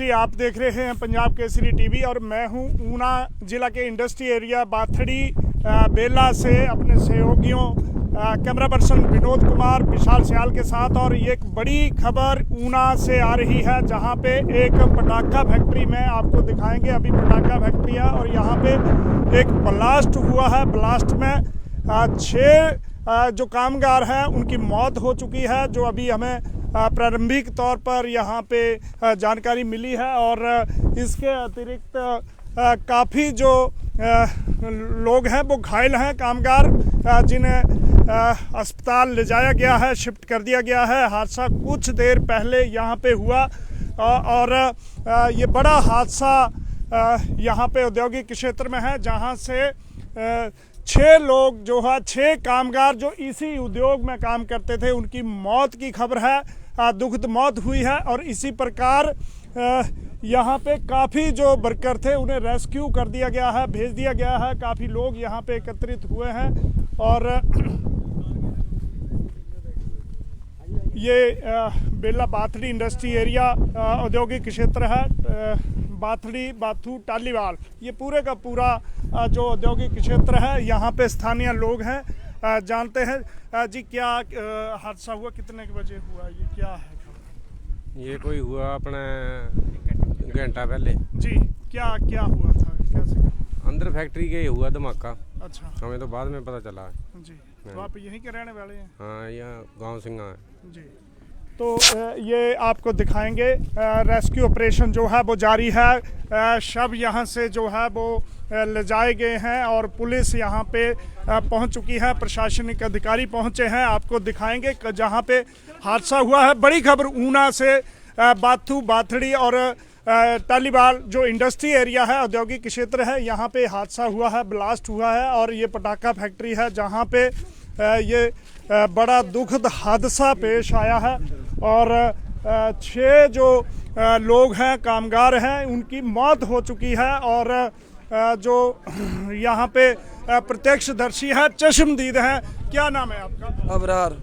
जी, आप देख रहे हैं पंजाब केसरी टीवी और मैं हूं ऊना जिला के इंडस्ट्री एरिया बाथड़ी बेला से अपने सहयोगियों कैमरा पर्सन विनोद कुमार विशाल सियाल के साथ। और ये एक बड़ी खबर ऊना से आ रही है जहां पे एक पटाखा फैक्ट्री में आपको दिखाएंगे। अभी पटाखा फैक्ट्री है और यहां पे एक ब्लास्ट हुआ है। ब्लास्ट में 6 जो कामगार हैं उनकी मौत हो चुकी है, जो अभी हमें प्रारंभिक तौर पर यहाँ पे जानकारी मिली है। और इसके अतिरिक्त काफ़ी जो लोग हैं वो घायल हैं, कामगार जिन्हें अस्पताल ले जाया गया है, शिफ्ट कर दिया गया है। हादसा कुछ देर पहले यहाँ पे हुआ और ये बड़ा हादसा यहाँ पे औद्योगिक क्षेत्र में है, जहाँ से 6 लोग जो है 6 कामगार जो इसी उद्योग में काम करते थे उनकी मौत की खबर है। दुखद मौत हुई है। और इसी प्रकार यहाँ पे काफ़ी जो वर्कर थे उन्हें रेस्क्यू कर दिया गया है, भेज दिया गया है। काफ़ी लोग यहाँ पे एकत्रित हुए हैं और ये बेला बाथड़ी इंडस्ट्री एरिया औद्योगिक क्षेत्र है। बाथड़ी बाथू टालीवाल ये पूरे का पूरा जो औद्योगिक क्षेत्र है, यहाँ पे स्थानीय लोग हैं, जानते हैं। जी, क्या हादसा हुआ, कितने बजे हुआ, ये क्या है? ये कोई हुआ अपने घंटा पहले। जी, क्या क्या हुआ था, कैसे? अंदर फैक्ट्री के ही हुआ धमाका। अच्छा, हमें तो बाद में पता चला। जी, तो आप यहीं के रहने वाले हैं? हाँ, यहाँ गांव सिंगा है जी। तो ये आपको दिखाएंगे। रेस्क्यू ऑपरेशन जो है वो जारी है। शव यहाँ से जो है वो ले जाए गए हैं और पुलिस यहाँ पे पहुँच चुकी है, प्रशासनिक अधिकारी पहुँचे हैं। आपको दिखाएंगे जहाँ पे हादसा हुआ है। बड़ी खबर ऊना से बाथू बाथड़ी और टालीवाल जो इंडस्ट्री एरिया है, औद्योगिक क्षेत्र है, यहाँ पे हादसा हुआ है, ब्लास्ट हुआ है। और ये पटाखा फैक्ट्री है जहाँ पे ये बड़ा दुखद हादसा पेश आया है। और 6 जो लोग हैं, कामगार हैं, उनकी मौत हो चुकी है। और जो यहाँ पे प्रत्यक्षदर्शी है, चश्मदीद है। क्या नाम है आपका? अबरार।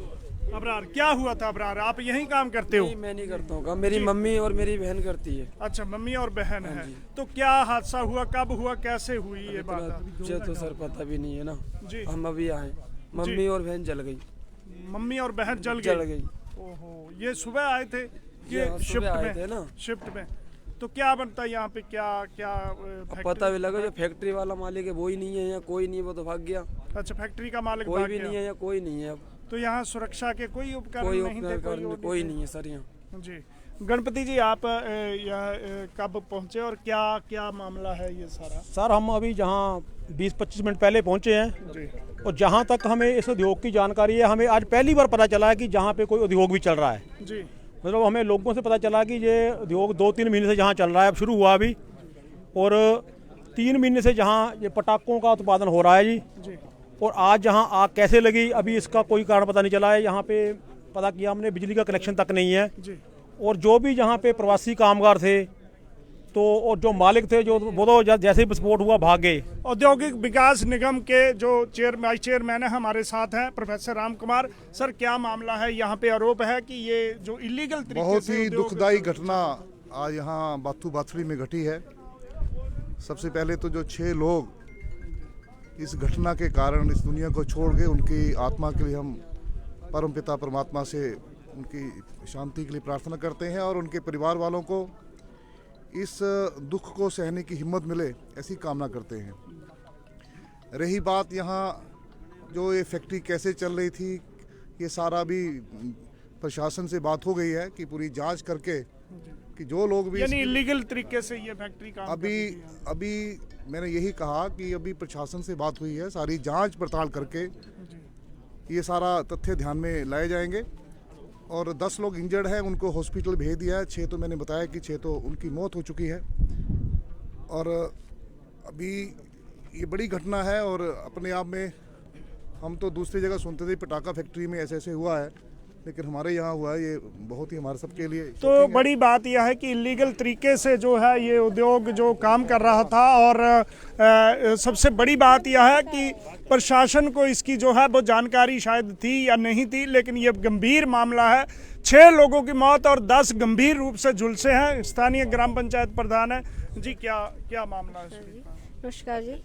अबरार, क्या हुआ था अबरार? आप यहीं काम करते हो? नहीं, मैं नहीं करता हूँ, मेरी मम्मी और मेरी बहन करती है। अच्छा, मम्मी और बहन है। तो क्या हादसा हुआ, कब हुआ, कैसे हुई ये बात? मुझे तो सर पता भी नहीं है ना जी। हम अभी आए, मम्मी और बहन जल गई। मम्मी और बहन जल गई। ओहो, ये सुबह आए थे ये शिफ्ट आए में? थे ना शिफ्ट में। तो क्या बनता है यहाँ पे, क्या क्या पता भी लगा जो फैक्ट्री वाला मालिक है वो ही नहीं है यहाँ, कोई नहीं, वो तो भाग गया। अच्छा, फैक्ट्री का मालिक कोई भाग भी गया। नहीं है यहाँ, कोई नहीं है अब। तो यहाँ सुरक्षा के कोई उपकरण कोई नहीं थे? कोई नहीं है सर यहाँ। जी, गणपति जी, आप यहाँ कब पहुँचे और क्या क्या मामला है ये सारा? सर, हम अभी जहाँ 20-25 मिनट पहले पहुँचे हैं जी। और जहाँ तक हमें इस उद्योग की जानकारी है, हमें आज पहली बार पता चला है कि जहाँ पे कोई उद्योग भी चल रहा है। जी। मतलब हमें लोगों से पता चला कि ये उद्योग 2-3 महीने से जहाँ चल रहा है, अब शुरू हुआ अभी, और 3 महीने से जहाँ ये पटाखों का उत्पादन हो रहा है जी। और आज जहाँ आग कैसे लगी अभी इसका कोई कारण पता नहीं चला है। यहाँ पे पता किया हमने, बिजली का कनेक्शन तक नहीं है जी। और जो भी यहाँ पे प्रवासी कामगार थे तो और जो मालिक थे जो वो तो जैसे ही विस्फोट हुआ भाग गए। औद्योगिक विकास निगम के जो चेयरमैन है हमारे साथ हैं प्रोफेसर राम कुमार। सर, क्या मामला है? यहाँ पे आरोप है कि ये जो इलीगल तरीके बहुत से ही दुखदायी घटना आज यहाँ बाथू बाथड़ी में घटी है। सबसे पहले तो जो 6 लोग इस घटना के कारण इस दुनिया को छोड़ गए, उनकी आत्मा के लिए हम परमपिता परमात्मा से उनकी शांति के लिए प्रार्थना करते हैं और उनके परिवार वालों को इस दुख को सहने की हिम्मत मिले, ऐसी कामना करते हैं। रही बात यहाँ जो ये फैक्ट्री कैसे चल रही थी, ये सारा भी प्रशासन से बात हो गई है कि पूरी जांच करके कि जो लोग भी यानी इलीगल तरीके से ये फैक्ट्री काम अभी मैंने यही कहा कि अभी प्रशासन से बात हुई है, सारी जांच पड़ताल करके ये सारा तथ्य ध्यान में लाए जाएंगे। और 10 लोग इंजर्ड हैं, उनको हॉस्पिटल भेज दिया है। 6 तो मैंने बताया कि 6 तो उनकी मौत हो चुकी है। और अभी ये बड़ी घटना है और अपने आप में हम तो दूसरी जगह सुनते थे पटाखा फैक्ट्री में ऐसे ऐसे हुआ है, लेकिन हमारे यहाँ हुआ है, ये बहुत ही हमारे सबके लिए तो शॉकिंग है। बड़ी बात यह है कि इलीगल तरीके से जो है ये उद्योग जो काम कर रहा था, और सबसे बड़ी बात यह है कि प्रशासन को इसकी जो है वो जानकारी शायद थी या नहीं थी, लेकिन ये गंभीर मामला है। 6 लोगों की मौत और 10 गंभीर रूप से झुलसे हैं। स्थानीय ग्राम पंचायत प्रधान है जी, क्या क्या मामला है इसमें? नमस्कार जी।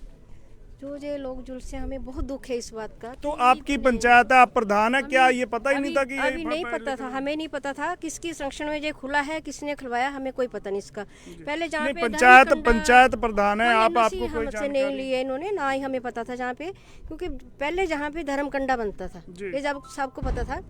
जो ये लोग जुलसे, हमें बहुत दुख है इस बात का। तो आपकी पंचायत है, आप प्रधान है, क्या ये पता ही नहीं था कि ये अभी नहीं पता था, हमें नहीं पता था किसकी संरक्षण में ये खुला है, किसने खुलवाया, हमें कोई पता नहीं इसका। पहले जहाँ पे पंचायत प्रधान है आप, आपको कोई हमसे नहीं लिए इन्होंने, ना ही हमें पता था जहाँ पे, क्योंकि पहले जहाँ पे धर्मकंडा बनता था ये जब सबको पता था,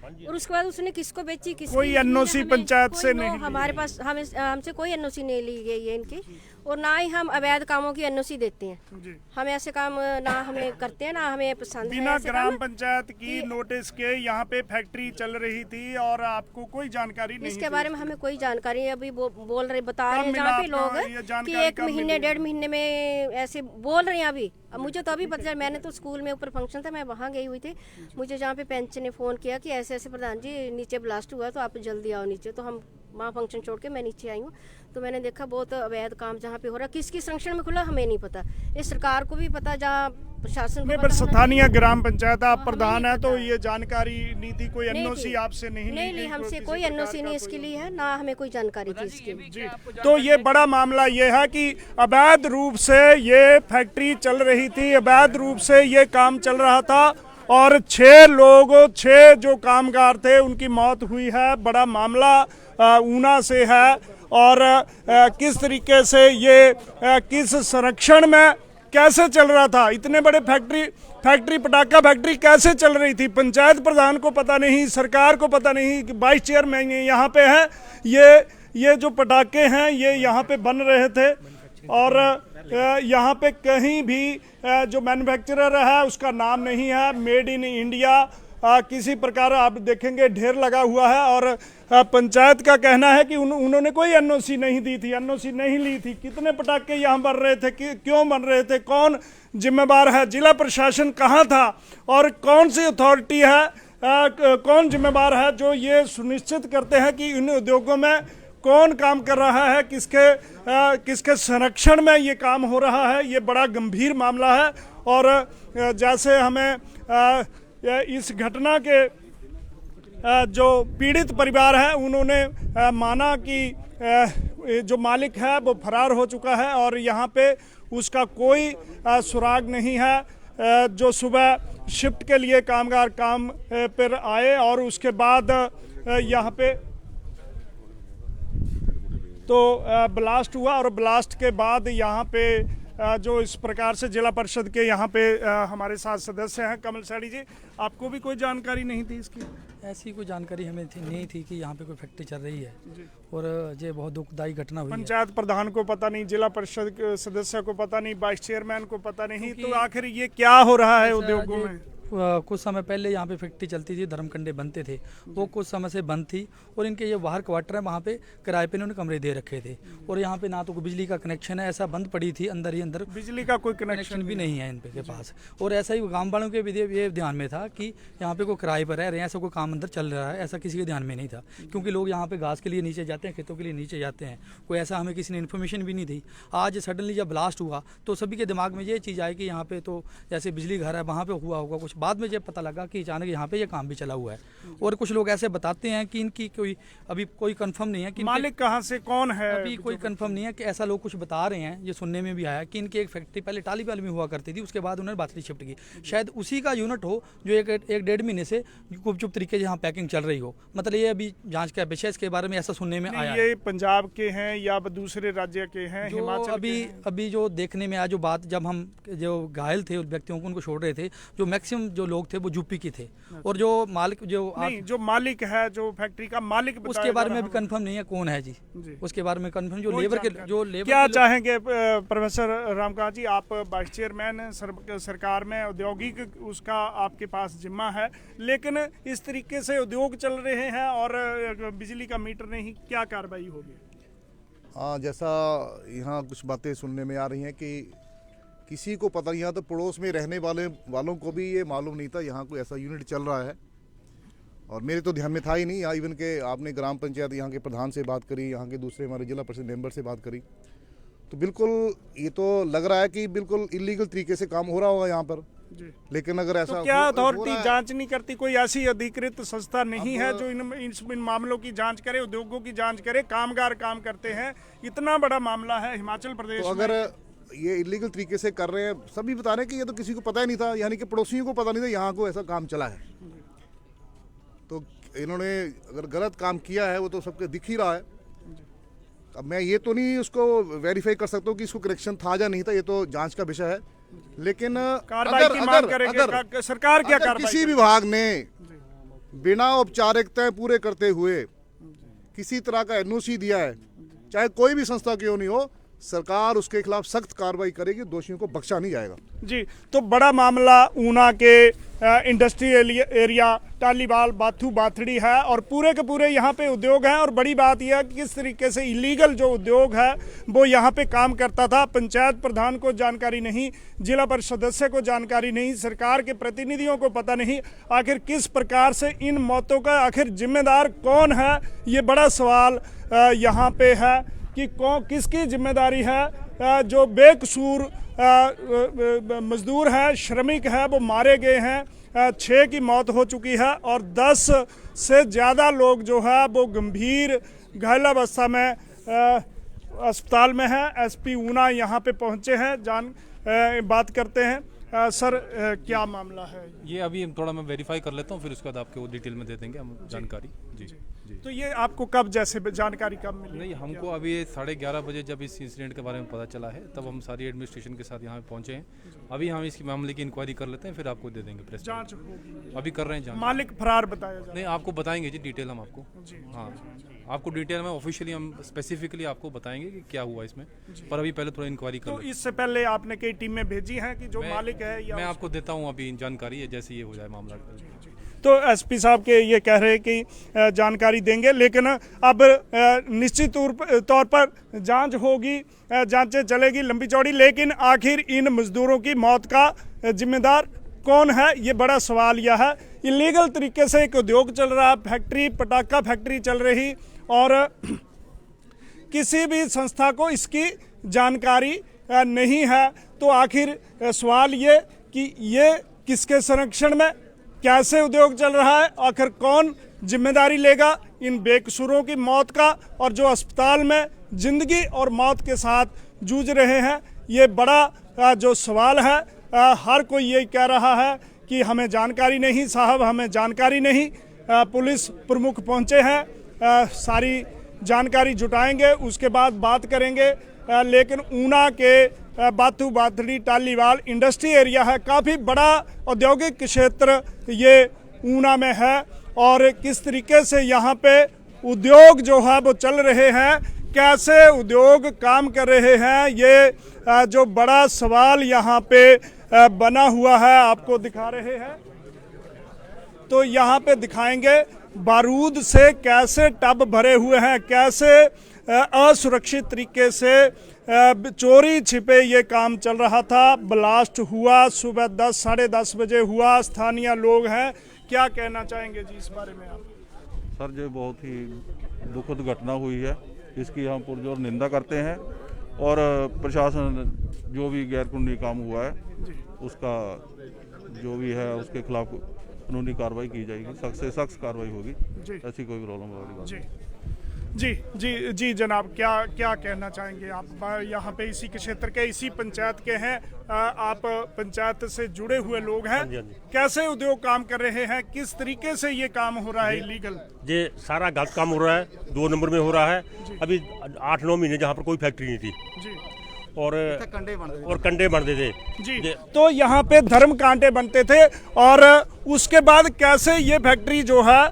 और उसके बाद उसने किसको बेची, किसको कोई एनओसी पंचायत से नहीं ली। हमारे पास हमसे कोई एनओसी नहीं ली गई है इनकी, और ना ही हम अवैध कामों की एनओसी देते हैं जी। हम ऐसे काम ना हमें करते हैं, ना हमें पसंद है बिना ऐसे ग्राम काम। पंचायत की नोटिस के यहाँ पे फैक्ट्री चल रही थी और आपको कोई जानकारी नहीं इसके थी? बारे में हमें कोई जानकारी है, अभी बोल रहे बता रहे कब हैं मिला जहाँ पे आपको ये लोग जानकारी, कि 1 कब महीने मिली? 1.5 महीने में ऐसे बोल रहे हैं अभी। अब मुझे तो अभी पता चला, मैंने तो स्कूल में ऊपर फंक्शन था, मैं वहाँ गई हुई थी, मुझे जहाँ पे पेंच ने फ़ोन किया कि ऐसे ऐसे प्रधान जी नीचे ब्लास्ट हुआ तो आप जल्दी आओ नीचे। तो हम वहाँ फंक्शन छोड़ के मैं नीचे आई हूँ, तो मैंने देखा बहुत अवैध काम जहाँ पे हो रहा, किसकी संरक्षण में खुला हमें नहीं पता, ये सरकार को भी पता, जहाँ प्रशासन नहीं, को पर पता होना स्थानीय ग्राम पंचायत आप हमें प्रधान नहीं है, तो पता। ये जानकारी नहीं थी, कोई नहीं एनओसी थी। आपसे नहीं नहीं ली, गई, हमसे किसी कोई प्रकार एनओसी का नहीं इसके लिए है, ना हमें कोई जानकारी थी इसकी। जी। तो ये बड़ा मामला ये है कि अवैध रूप से ये फैक्ट्री चल रही थी, अवैध रूप से ये काम चल रहा था, और 6 जो कामगार थे उनकी मौत हुई है। बड़ा मामला ऊना से है, और किस तरीके से ये किस संरक्षण में कैसे चल रहा था, इतने बड़े फैक्ट्री पटाखा फैक्ट्री कैसे चल रही थी, पंचायत प्रधान को पता नहीं, सरकार को पता नहीं, वाइस चेयरमैन यहाँ पे है, ये जो पटाखे हैं ये यहाँ पे बन रहे थे, और यहाँ पे कहीं भी जो मैन्युफैक्चरर है उसका नाम नहीं है, मेड इन इंडिया किसी प्रकार आप देखेंगे ढेर लगा हुआ है। और पंचायत का कहना है कि उन्होंने कोई एनओसी नहीं दी थी, एनओसी नहीं ली थी। कितने पटाखे यहाँ बन रहे थे, क्यों बन रहे थे, कौन जिम्मेदार है, जिला प्रशासन कहाँ था, और कौन सी अथॉरिटी है, कौन जिम्मेदार है जो ये सुनिश्चित करते हैं कि इन उद्योगों में कौन काम कर रहा है, किसके संरक्षण में ये काम हो रहा है। ये बड़ा गंभीर मामला है, और जैसे हमें इस घटना के जो पीड़ित परिवार है उन्होंने माना कि जो मालिक है वो फरार हो चुका है, और यहाँ पे उसका कोई सुराग नहीं है। जो सुबह शिफ्ट के लिए कामगार काम पर आए और उसके बाद यहाँ पे तो ब्लास्ट हुआ, और ब्लास्ट के बाद यहाँ पे जो इस प्रकार से जिला परिषद के यहाँ पे हमारे साथ सदस्य हैं, कमल सैनी जी, आपको भी कोई जानकारी नहीं थी इसकी? ऐसी कोई जानकारी हमें नहीं थी कि यहाँ पे कोई फैक्ट्री चल रही है, और ये बहुत दुखदायी घटना हुई है। पंचायत प्रधान को पता नहीं, जिला परिषद के सदस्य को पता नहीं, वाइस चेयरमैन को पता नहीं, तो आखिर ये क्या हो रहा है उद्योगों में? कुछ समय पहले यहाँ पे फैक्ट्री चलती थी, धर्मकंडे बनते थे, वो कुछ समय से बंद थी, और इनके ये बाहर क्वार्टर है, वहाँ पे किराए पे इन्होंने कमरे दे रखे थे, और यहाँ पे ना तो कोई बिजली का कनेक्शन है, ऐसा बंद पड़ी थी अंदर ही अंदर, बिजली का कोई कनेक्शन भी नहीं है इनके के पास। और ऐसा ही गाँव वालों के भी ये ध्यान में था कि यहाँ पे कोई किराए पर रह रहे हैं, ऐसा कोई काम अंदर चल रहा है, ऐसा किसी के ध्यान में नहीं था, क्योंकि लोग यहाँ पे घास के लिए नीचे जाते हैं, खेतों के लिए नीचे जाते हैं, कोई ऐसा हमें किसी ने इन्फॉर्मेशन भी नहीं दी। आज सडनली जब ब्लास्ट हुआ तो सभी के दिमाग में ये चीज़ आई कि यहाँ पे तो जैसे बिजली घर है वहाँ पे हुआ होगा कुछ, बाद में जब पता लगा कि अचानक यहाँ पे ये काम भी चला हुआ है। और कुछ लोग ऐसे बताते हैं कि इनकी अभी कोई कंफर्म नहीं है कि मालिक कहाँ से, कौन है, अभी कोई कंफर्म नहीं है कि ऐसा लोग कुछ बता रहे हैं, ये सुनने में भी आया कि इनकी एक फैक्ट्री पहले टालीपाल में हुआ करती थी, उसके बाद उन्होंने बाथरी शिफ्ट की, शायद उसी का यूनिट हो जो एक 1.5 महीने से गुपचुप तरीके से यहाँ पैकिंग चल रही हो। मतलब ये अभी जांच का विषय, इसके बारे में ऐसा सुनने में आया। ये पंजाब के हैं या दूसरे राज्य के हैं, हिमाचल अभी जो देखने में आया, जो बात जब हम जो घायल थे व्यक्तियों को उनको छोड़ रहे थे, जो मैक्सिमम जो लोग थे वो यूपी के थे, और जो मालिक जो मालिक है, जो फैक्ट्री का मालिक, उसके बारे में भी कंफर्म नहीं है कौन है जी, उसके बारे में कंफर्म जो लेबर क्या चाहेंगे प्रोफेसर रामकांत जी, आप वाइस चेयरमैन हैं सरकार में, औद्योगिक उसका आपके पास जिम्मा है, लेकिन इस तरीके से उद्योग चल रहे हैं और बिजली का मीटर नहीं, क्या कार्रवाई होगी? हाँ, जैसा यहाँ कुछ बातें सुनने में आ रही हैं कि किसी को पता, यहाँ तो पड़ोस में रहने वालों को भी ये मालूम नहीं था यहाँ कोई ऐसा यूनिट चल रहा है, और मेरे तो ध्यान में था ही नहीं। या इवन के आपने ग्राम पंचायत यहाँ के प्रधान से बात करी, यहाँ के दूसरे हमारे जिला परिषद मेंबर से बात करी, तो बिल्कुल ये तो लग रहा है कि बिल्कुल इलीगल तरीके से काम हो रहा होगा यहाँ पर। लेकिन अगर ऐसा तो क्या हो अथॉरिटी रहा है, जांच नहीं करती? कोई ऐसी अधिकृत संस्था नहीं है जो इन मामलों की जांच करे, उद्योगों की जांच करे? कामगार काम करते हैं, इतना बड़ा मामला है हिमाचल प्रदेश तो में। अगर ये इलीगल तरीके से कर रहे हैं, सभी बता रहे हैं कि ये तो किसी को पता ही नहीं था, यानी कि पड़ोसियों को पता नहीं था यहाँ को ऐसा काम चला है। तो इन्होंने अगर गलत काम किया है वो तो सबके दिख ही रहा है। अब मैं ये तो नहीं उसको वेरीफाई कर सकता हूँ कि इसको कनेक्शन था या नहीं था, ये तो जांच का विषय है। लेकिन कार्रवाई की मांग करेंगे। सरकार क्या कार्रवाई किसी विभाग ने बिना औपचारिकताएं पूरे करते हुए किसी तरह का एनओसी दिया है, चाहे कोई भी संस्था क्यों नहीं हो, सरकार उसके खिलाफ सख्त कार्रवाई करेगी, दोषियों को बख्शा नहीं जाएगा। जी, तो बड़ा मामला ऊना के इंडस्ट्रियल एरिया टालीवाल बाथू बाथड़ी है और पूरे के पूरे यहाँ पे उद्योग हैं। और बड़ी बात यह है कि किस तरीके से इलीगल जो उद्योग है वो यहाँ पे काम करता था। पंचायत प्रधान को जानकारी नहीं, जिला परिषद सदस्य को जानकारी नहीं, सरकार के प्रतिनिधियों को पता नहीं। आखिर किस प्रकार से इन मौतों का आखिर जिम्मेदार कौन है, ये बड़ा सवाल यहाँ पे है कि कौन किसकी जिम्मेदारी है। जो बेकसूर मजदूर हैं, श्रमिक हैं, वो मारे गए हैं। 6 की मौत हो चुकी है और 10 से ज़्यादा लोग जो है वो गंभीर घायल अवस्था में अस्पताल में है। एसपी ऊना यहाँ पे पहुँचे हैं, बात करते हैं। सर, क्या मामला है? ये अभी थोड़ा मैं वेरीफाई कर लेता हूँ, फिर उसके बाद आपको डिटेल में दे देंगे हम जानकारी। जी। तो ये आपको कब जैसे जानकारी कब मिली? नहीं, हमको अभी 11:30 बजे जब इस इंसिडेंट के बारे में पता चला है, तब हम सारी एडमिनिस्ट्रेशन के साथ यहाँ पहुँचे हैं। अभी हम इसकी मामले की इंक्वायरी कर लेते हैं, फिर आपको दे देंगे प्रेस। जांच होगी, अभी कर रहे हैं जांच। मालिक फरार बताया जाए? नहीं, आपको बताएंगे जी, डिटेल हम आपको। हाँ, आपको डिटेल में ऑफिशियली हम स्पेसिफिकली आपको बताएंगे कि क्या हुआ इसमें, पर अभी पहले थोड़ा इंक्वायरी कर। तो इससे पहले आपने कई टीमें भेजी हैं कि जो मालिक है या मैं आपको देता हूँ अभी जानकारी है, जैसे ये हो जाए मामला। तो एसपी साहब के ये कह रहे हैं कि जानकारी देंगे, लेकिन अब निश्चित तौर पर जांच होगी, जांचें चलेगी लंबी चौड़ी, लेकिन आखिर इन मजदूरों की मौत का जिम्मेदार कौन है, ये बड़ा सवाल यह है। इलीगल तरीके से एक उद्योग चल रहा, फैक्ट्री, पटाखा फैक्ट्री चल रही, और किसी भी संस्था को इसकी जानकारी नहीं है। तो आखिर सवाल ये कि ये किसके संरक्षण में, कैसे उद्योग चल रहा है, आखिर कौन जिम्मेदारी लेगा इन बेकसूरों की मौत का, और जो अस्पताल में जिंदगी और मौत के साथ जूझ रहे हैं। ये बड़ा जो सवाल है, हर कोई ये कह रहा है कि हमें जानकारी नहीं साहब, हमें जानकारी नहीं। पुलिस प्रमुख पहुंचे हैं, सारी जानकारी जुटाएंगे, उसके बाद बात करेंगे। लेकिन ऊना के बाथू बाथड़ी टालीवाल इंडस्ट्री एरिया है, काफ़ी बड़ा औद्योगिक क्षेत्र ये ऊना में है, और किस तरीके से यहाँ पे उद्योग जो है वो चल रहे हैं, कैसे उद्योग काम कर रहे हैं, ये जो बड़ा सवाल यहाँ पे बना हुआ है आपको दिखा रहे हैं। तो यहाँ पे दिखाएंगे बारूद से कैसे टब भरे हुए हैं, कैसे असुरक्षित तरीके से चोरी छिपे ये काम चल रहा था। ब्लास्ट हुआ सुबह 10 साढ़े 10 बजे हुआ। स्थानीय लोग हैं, क्या कहना चाहेंगे जी इस बारे में आप? सर, जो बहुत ही दुखद घटना हुई है, इसकी हम पुरजोर निंदा करते हैं, और प्रशासन जो भी गैरकानूनी काम हुआ है उसका जो भी है उसके खिलाफ कानूनी कार्रवाई की जाएगी, सख्त से सख्त कार्रवाई होगी। ऐसी कोई प्रॉब्लम वाली बात नहीं। जी जी जी जनाब, क्या कहना चाहेंगे आप? यहाँ पे इसी क्षेत्र के, इसी पंचायत के हैं, आप पंचायत से जुड़े हुए लोग हैं। कैसे उद्योग काम कर रहे हैं, किस तरीके से ये काम हो रहा है इलीगल? ये सारा गलत काम हो रहा है, 2 नंबर में हो रहा है। अभी 8-9 महीने जहाँ पर कोई फैक्ट्री नहीं थी जी, और कंडे बनते थे जी। तो यहाँ पे धर्म कांटे बनते थे, और उसके बाद कैसे ये फैक्ट्री जो है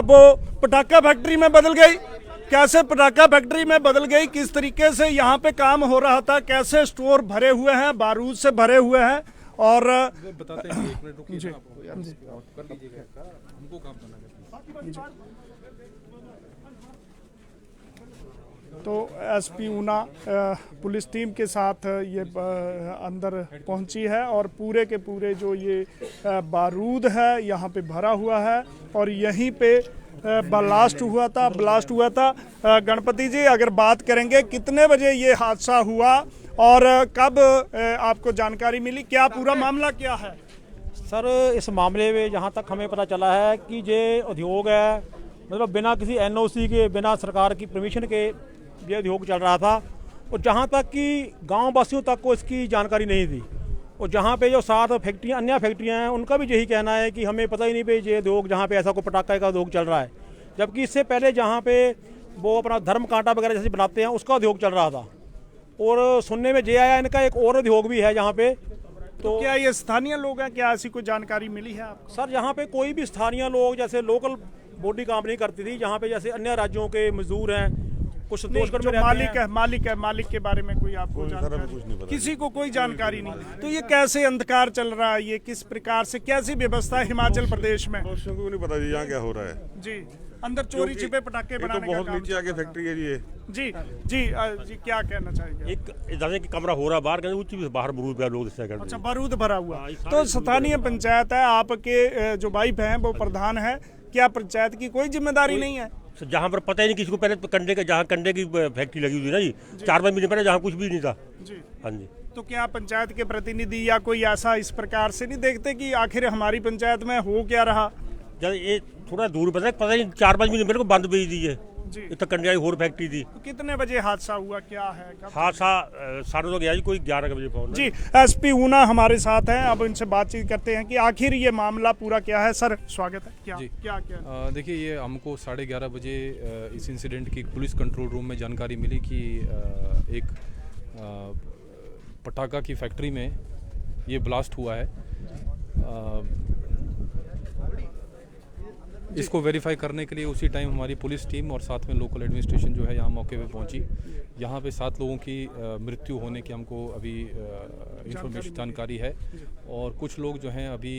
वो पटाखा फैक्ट्री में बदल गई, कैसे पटाखा फैक्ट्री में बदल गई, किस तरीके से यहाँ पे काम हो रहा था, कैसे स्टोर भरे हुए हैं, बारूद से भरे हुए हैं। और बताते हैं, 1 मिनट रुकिए, कर लीजिएगा, हमको काम करना है। तो एसपी ऊना पुलिस टीम के साथ ये अंदर पहुंची है, और पूरे के पूरे जो ये बारूद है यहाँ पे भरा हुआ है, और यहीं पे ब्लास्ट हुआ था। गणपति जी, अगर बात करेंगे कितने बजे ये हादसा हुआ और कब आपको जानकारी मिली, क्या पूरा मामला क्या है? सर, इस मामले में जहाँ तक हमें पता चला है कि ये उद्योग है, मतलब बिना किसी NOC के, बिना सरकार की परमिशन के ये उद्योग चल रहा था, और जहाँ तक कि गांव वासियों तक को इसकी जानकारी नहीं थी। और जहाँ पे जो 7 फैक्ट्रियाँ, अन्य फैक्ट्रियाँ हैं, उनका भी यही कहना है कि हमें पता ही नहीं पे ये उद्योग, जहाँ पे ऐसा कोई पटाखे का उद्योग चल रहा है, जबकि इससे पहले जहाँ पे वो अपना धर्म कांटा वगैरह जैसे बनाते हैं उसका उद्योग चल रहा था। और सुनने में ये आया इनका एक और उद्योग भी है यहाँ पे। तो क्या ये स्थानीय लोग हैं, क्या ऐसी कोई जानकारी मिली है आपको? सर, यहाँ पे कोई भी स्थानीय लोग, जैसे लोकल बॉडी काम नहीं करती थी, यहाँ पे जैसे अन्य राज्यों के मजदूर हैं, कुछ संतोषगढ़ में मालिक के बारे में कोई आपको जानकारी? किसी को कोई जानकारी नहीं। तो ये कैसे अंधकार चल रहा है, ये किस प्रकार से, कैसी व्यवस्था है हिमाचल प्रदेश में? को नहीं पता जी यहाँ क्या हो रहा है जी। अंदर चोरी छिपे पटाखे बनाने का बहुत नीचे आके फैक्ट्री है ये। जी, क्या कहना चाहेंगे? एक जाने की कमरा हो रहा है बाहर, बाहर बारूद पे लोग इससे अच्छा, बारूद भरा हुआ। तो स्थानीय पंचायत है, आपके जो वाइफ हैं वो प्रधान है, क्या पंचायत की कोई जिम्मेदारी नहीं है? जहाँ पर पता ही नहीं किसी को, पहले कंडे के, जहाँ कंडे की फैक्ट्री लगी हुई थी ना जी, 4-5 महीने पहले, जहाँ कुछ भी नहीं था जी। हाँ जी। तो क्या पंचायत के प्रतिनिधि या कोई ऐसा इस प्रकार से नहीं देखते कि आखिर हमारी पंचायत में हो क्या रहा? जब ये थोड़ा दूर पता नहीं 4-5 महीने मेरे को बंद भेज दी है जी। तो कंडे और फैक्ट्री थी। तो कितने बजे हादसा हुआ, क्या है? हादसा 9:30 गया जी, कोई 11 बजे पहुंचा जी। SP ऊना हमारे साथ हैं, अब इनसे बातचीत करते हैं कि आखिर ये मामला पूरा क्या है। सर, स्वागत है। क्या देखिए, ये हमको 11:30 बजे इस इंसिडेंट की पुलिस कंट्रोल रूम में जानकारी मिली कि एक पटाखा की फैक्ट्री में ये ब्लास्ट हुआ है। इसको वेरीफाई करने के लिए उसी टाइम हमारी पुलिस टीम और साथ में लोकल एडमिनिस्ट्रेशन जो है यहाँ मौके पे पहुंची। यहाँ पे 7 लोगों की मृत्यु होने की हमको अभी इंफॉर्मेशन जानकारी है, और कुछ लोग जो हैं अभी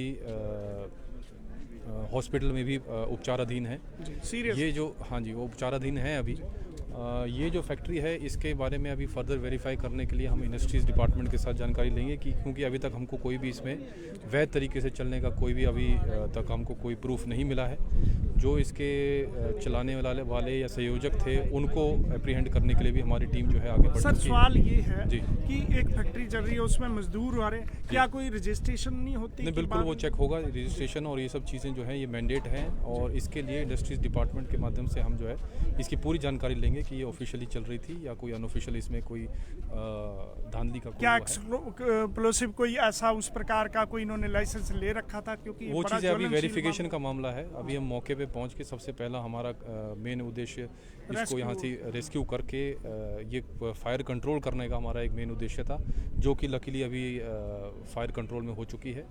हॉस्पिटल में भी उपचाराधीन हैं। ये जो, हाँ जी, वो उपचाराधीन हैं अभी। ये जो फैक्ट्री है, इसके बारे में अभी फर्दर वेरीफाई करने के लिए हम इंडस्ट्रीज़ डिपार्टमेंट के साथ जानकारी लेंगे कि, क्योंकि अभी तक हमको कोई भी इसमें वैध तरीके से चलने का कोई भी अभी तक हमको कोई प्रूफ नहीं मिला है। जो इसके चलाने वाले या संयोजक थे, उनको एप्रीहेंड करने के लिए भी हमारी टीम जो है आगे बढ़ सर, सवाल ये है कि एक फैक्ट्री चल रही है, उसमें मजदूर आ रहे हैं, क्या कोई रजिस्ट्रेशन नहीं होती? नहीं, बिल्कुल वो चेक होगा, रजिस्ट्रेशन और ये सब चीज़ें जो है ये मैंडेट हैं, और इसके लिए इंडस्ट्रीज डिपार्टमेंट के माध्यम से हम जो है इसकी पूरी जानकारी लेंगे कि ये ऑफिशियली चल रही थी या कोई अनऑफिशियल इसमें कोई धांधली का क्या एक्सप्लोसिव कोई ऐसा उस प्रकार का कोई इन्होंने लाइसेंस ले रखा था? क्योंकि वो चीज़ें अभी वेरिफिकेशन का मामला है। अभी हम मौके पे पहुंच के सबसे पहला हमारा मेन उद्देश्य इसको यहाँ से रेस्क्यू करके ये फायर कंट्रोल करने का हमारा एक मेन उद्देश्य था, जो कि लकीली अभी फायर कंट्रोल में हो चुकी है।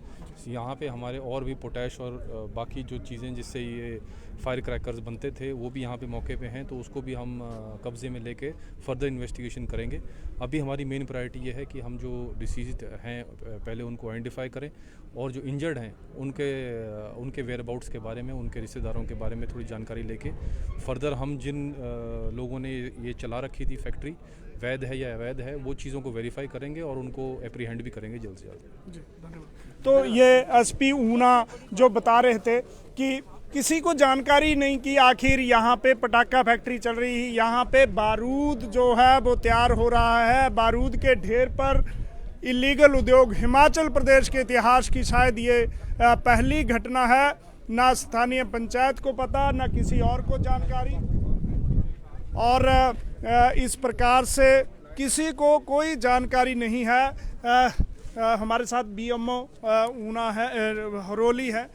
यहाँ पे हमारे और भी पोटैश और बाकी जो चीज़ें जिससे ये फायर क्रैकर्स बनते थे वो भी यहाँ पे मौके पे हैं, तो उसको भी हम कब्जे में लेके फर्दर इन्वेस्टिगेशन करेंगे। अभी हमारी मेन प्रायोरिटी ये है कि हम जो डिसीज्ड हैं पहले उनको आइडेंटिफाई करें, और जो इंजर्ड हैं उनके वेयरअबाउट्स के बारे में, उनके रिश्तेदारों के बारे में थोड़ी जानकारी लेके फर्दर हम जिन लोगों ने ये चला रखी थी फैक्ट्री, वैध है या अवैध है, वो चीज़ों को वेरीफाई करेंगे और उनको एप्रीहेंड भी करेंगे जल्द से जल्द। जी, धन्यवाद। तो ये SP ऊना जो बता रहे थे कि किसी को जानकारी नहीं कि आखिर यहाँ पे पटाखा फैक्ट्री चल रही है, यहाँ पे बारूद जो है वो तैयार हो रहा है। बारूद के ढेर पर इलीगल उद्योग, हिमाचल प्रदेश के इतिहास की शायद ये पहली घटना है। ना स्थानीय पंचायत को पता, ना किसी और को जानकारी, और इस प्रकार से किसी को कोई जानकारी नहीं है। हमारे साथ BMO ऊना है, हरोली है।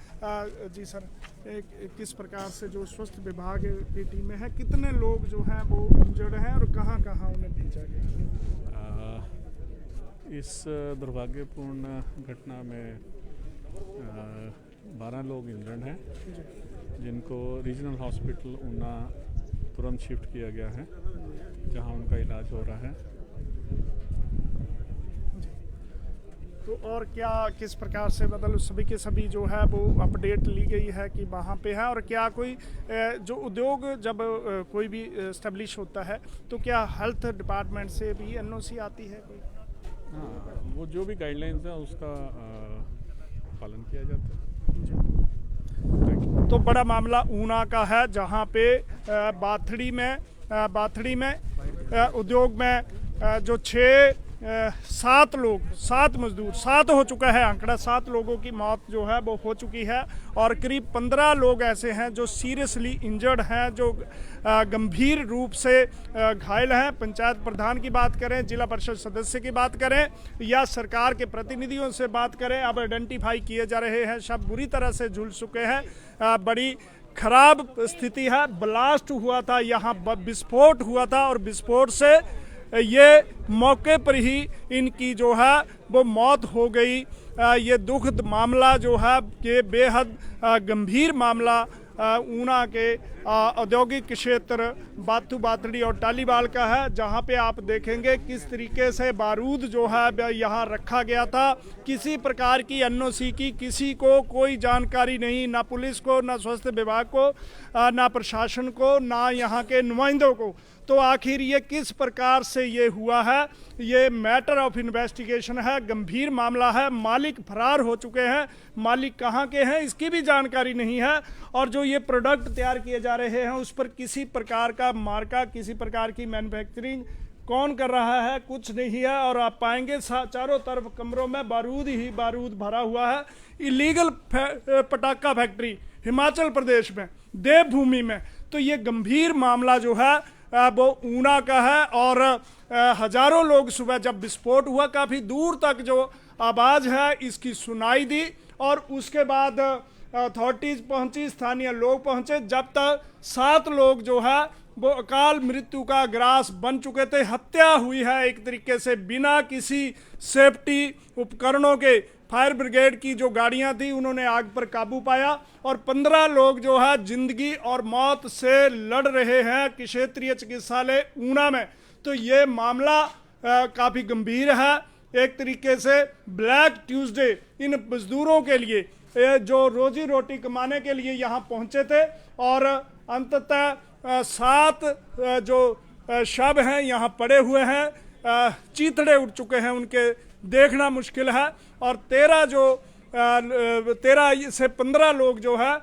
जी सर, किस प्रकार से जो स्वास्थ्य विभाग की टीम में है, कितने लोग जो हैं वो इंजर्ड हैं और कहाँ कहाँ उन्हें भेजा गया? इस दुर्भाग्यपूर्ण घटना में 12 लोग इंजर्ड हैं, जिनको रीजनल हॉस्पिटल ऊना तुरंत शिफ्ट किया गया है, जहां उनका इलाज हो रहा है। तो और क्या, किस प्रकार से मतलब सभी के सभी जो है वो अपडेट ली गई है कि वहाँ पे है, और क्या कोई जो उद्योग जब कोई भी एस्टेब्लिश होता है तो क्या हेल्थ डिपार्टमेंट से भी NOC आती है कोई? हाँ, वो जो भी गाइडलाइंस है उसका पालन किया जाता है। Thank you. तो बड़ा मामला ऊना का है, जहां पे बाथड़ी में उद्योग में जो 7 मजदूर 7 हो चुका है आंकड़ा, 7 लोगों की मौत जो है वो हो चुकी है और करीब 15 लोग ऐसे हैं जो सीरियसली इंजर्ड हैं, जो गंभीर रूप से घायल हैं। पंचायत प्रधान की बात करें, जिला परिषद सदस्य की बात करें या सरकार के प्रतिनिधियों से बात करें, अब आइडेंटिफाई किए जा रहे हैं, सब बुरी तरह से झुलस चुके हैं। बड़ी खराब स्थिति है। ब्लास्ट हुआ था, यहाँ विस्फोट हुआ था और विस्फोट से ये मौके पर ही इनकी जो है वो मौत हो गई। ये दुखद मामला जो है ये बेहद गंभीर मामला ऊना के औद्योगिक क्षेत्र बाथू बाथड़ी और टालीवाल का है, जहां पे आप देखेंगे किस तरीके से बारूद जो है यहां रखा गया था। किसी प्रकार की एनओसी की किसी को कोई जानकारी नहीं, ना पुलिस को, ना स्वास्थ्य विभाग को, ना प्रशासन को, ना यहाँ के नुमाइंदों को। तो आखिर ये किस प्रकार से ये हुआ है, ये मैटर ऑफ इन्वेस्टिगेशन है, गंभीर मामला है। मालिक फरार हो चुके हैं, मालिक कहाँ के हैं इसकी भी जानकारी नहीं है, और जो ये प्रोडक्ट तैयार किए जा रहे हैं उस पर किसी प्रकार का मार्का, किसी प्रकार की मैन्युफैक्चरिंग कौन कर रहा है कुछ नहीं है। और आप पाएंगे चारों तरफ कमरों में बारूद ही बारूद भरा हुआ है। इलीगल पटाखा फैक्ट्री हिमाचल प्रदेश में, देवभूमि में। तो ये गंभीर मामला जो है वो ऊना का है। और हजारों लोग सुबह जब विस्फोट हुआ, काफ़ी दूर तक जो आवाज़ है इसकी सुनाई दी, और उसके बाद अथॉरिटीज़ पहुंची, स्थानीय लोग पहुंचे, जब तक 7 लोग जो है वो अकाल मृत्यु का ग्रास बन चुके थे। हत्या हुई है एक तरीके से, बिना किसी सेफ्टी उपकरणों के। फायर ब्रिगेड की जो गाड़ियां थी उन्होंने आग पर काबू पाया, और 15 लोग जो है जिंदगी और मौत से लड़ रहे हैं क्षेत्रीय चिकित्सालय ऊना में। तो ये मामला काफ़ी गंभीर है। एक तरीके से ब्लैक ट्यूसडे इन मजदूरों के लिए, जो रोजी रोटी कमाने के लिए यहाँ पहुँचे थे, और अंततः 7 जो शव हैं यहाँ पड़े हुए हैं, चीथड़े उठ चुके हैं, उनके देखना मुश्किल है। और 13 से 15 लोग जो है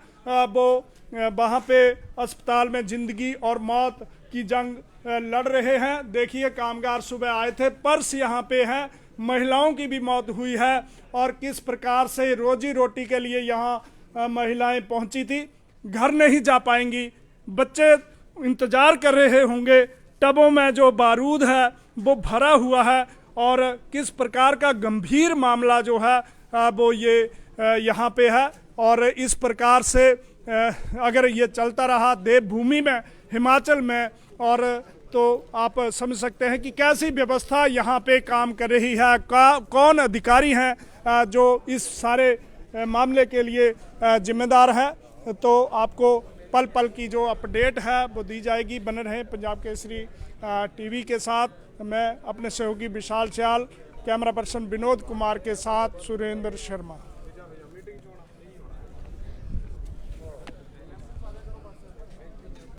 वो वहाँ पे अस्पताल में जिंदगी और मौत की जंग लड़ रहे हैं। देखिए, कामगार सुबह आए थे, पर्स यहाँ पे हैं, महिलाओं की भी मौत हुई है, और किस प्रकार से रोजी रोटी के लिए यहाँ महिलाएं पहुँची थी। घर नहीं जा पाएंगी, बच्चे इंतजार कर रहे होंगे, टबों में जो बारूद है वो भरा हुआ है। और किस प्रकार का गंभीर मामला जो है वो ये यहाँ पे है। और इस प्रकार से अगर ये चलता रहा देवभूमि में, हिमाचल में, और तो आप समझ सकते हैं कि कैसी व्यवस्था यहाँ पे काम कर रही है, कौन अधिकारी हैं जो इस सारे मामले के लिए जिम्मेदार हैं। तो आपको पल पल की जो अपडेट है वो दी जाएगी। बने रहें पंजाब केसरी टीवी के साथ। मैं अपने सहयोगी विशाल सियाल, कैमरा पर्सन विनोद कुमार के साथ सुरेंद्र शर्मा।